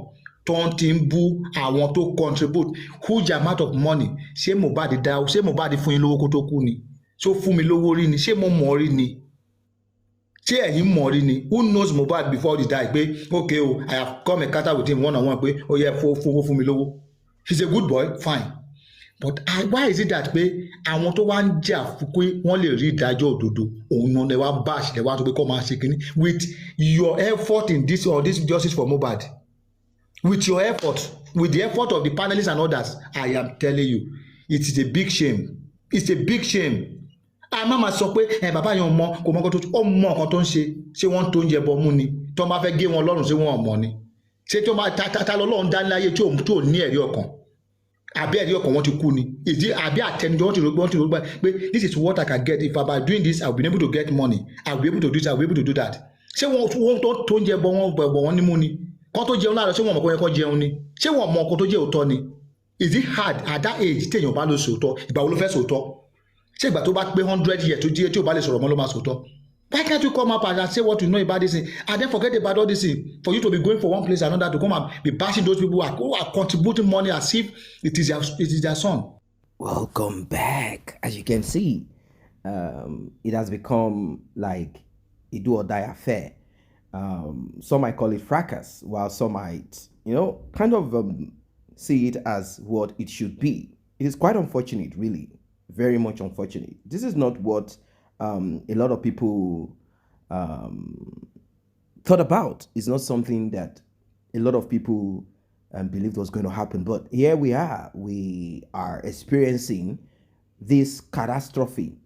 tó ń ti ń bú àwọn tó contribute huge amount of money ṣé Mohbad fún yín lówó kó tó kú ni ṣé ó fún mi lówó rí ni ṣé mo mọ̀ rí ni ṣé ẹ̀yin mọ̀ rí ni who knows Mohbad before he die pé okay o I have come encounter with him one on one pé ó yẹ fún mi lówó he's a good boy fine. But why is it that pé àwọn tó wá ń jà fún pé wọ́n lè rí ìdájọ́ òdodo òun náà lè wá bash lè wá tó pé kọ́ máa ṣe kínní with your effort in this or this justice for Mohbad with your effort with the effort of the panelists and others I am telling you it is a big shame it's a big shame àmọ́ máa sọ pé bàbá yẹn mọ kò mọ nǹkan tó ń ṣe wọ́n tó ń jẹ bọ́ mú ni tó máa fẹ́ gé wọn lọ́rùn ṣé wọ́n mọ̀ ni ṣé tó máa ta lọ́lọ́run dá láyé tí ò ní ẹ̀rí ọkàn àbí ẹ̀rí ọkàn wọn ti kú ni ìdí àbí àtẹnudọ́ wọn ti rògbà pé this is what I can get if I by doing this I will be able to get money I will be able to do this I will be able to do that ṣé wọn tó ń jẹ bọ wọn nímú ni kọ́ tó jẹun láàárọ̀ ṣé wọ́n mọ̀ kó yẹ kó jẹun ni ṣé wọ́n mọ̀ kó tó jẹ́ òótọ́ ni is it hard at that age téèyàn bá lọ sòótọ́ ìgbà wo ló fẹ́ sòótọ́ ṣé ìgbà tó bá pé 100 years tó jẹ́ tí ò bá lè sọ̀rọ̀ mọ́ ló máa sòótọ́. Why can't you come up and say what you know about this thing and then forget about all this thing for you to be going for one place and another to come and be bashing those people who are contributing money as if it is their son. Welcome back. As you can see, it has become like a do or die affair. Some might call it fracas, while some might, kind of see it as what it should be. It is quite unfortunate, really, very much unfortunate. This is not what a lot of people thought about. It's not something that a lot of people believed was going to happen. But here we are. We are experiencing this catastrophe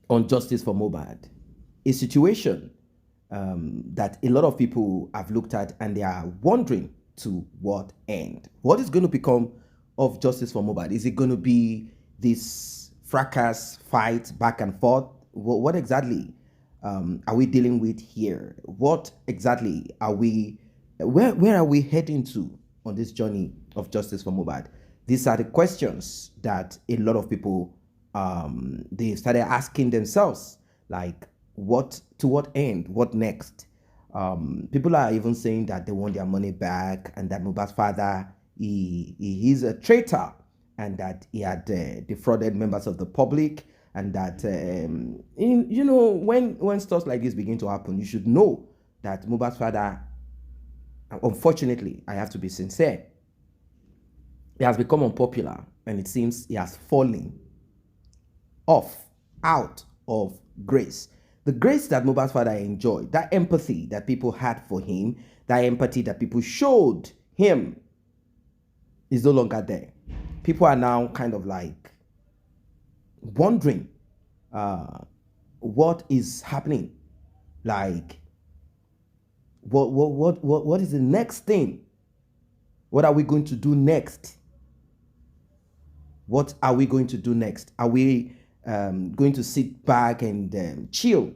on Justice for Mohbad, a situation that a lot of people have looked at and they are wondering to what end. What is going to become of Justice for Mohbad? Is it going to be this fracas, fight, back and forth? What exactly are we dealing with here? What exactly are we, where are we heading to on this journey of Justice for Mohbad? These are the questions that a lot of people, they started asking themselves, like, to what end? What next? People are even saying that they want their money back and that Mohbad's father, he is a traitor, and that he had defrauded members of the public, and that when stuff like this begin to happen, you should know that Mohbad's father, unfortunately, I have to be sincere, he has become unpopular, and it seems he has fallen out of grace. The grace that Mohbad's father enjoyed, that empathy that people had for him, that empathy that people showed him, is no longer there. People are now kind of like wondering what is happening. Like, what is the next thing? What are we going to do next? What are we going to do next? Are we going to sit back and chill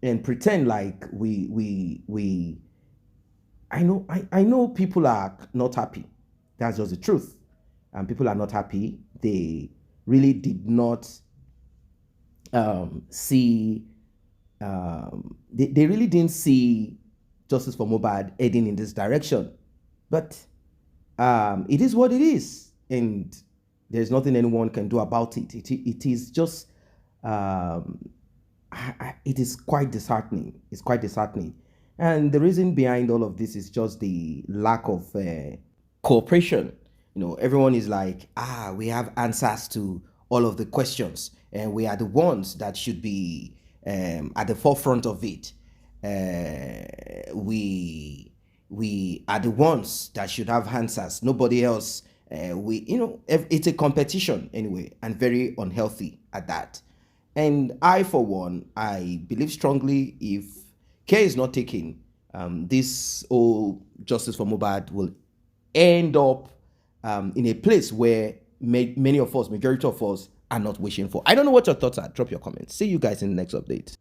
and pretend like I know people are not happy. That's just the truth. And people are not happy. They really did not see, they really didn't see Justice for Mohbad heading in this direction. But it is what it is. And there's nothing anyone can do about it. It is just, it is quite disheartening. It's quite disheartening. And the reason behind all of this is just the lack of cooperation. Everyone is like, we have answers to all of the questions, and we are the ones that should be at the forefront of it. We are the ones that should have answers. Nobody else. It's a competition anyway, and very unhealthy at that. And I, for one, I believe strongly if care is not taken, this whole Justice for Mohbad will end up in a place where many of us, majority of us, are not wishing for. I don't know what your thoughts are. Drop your comments. See you guys in the next update.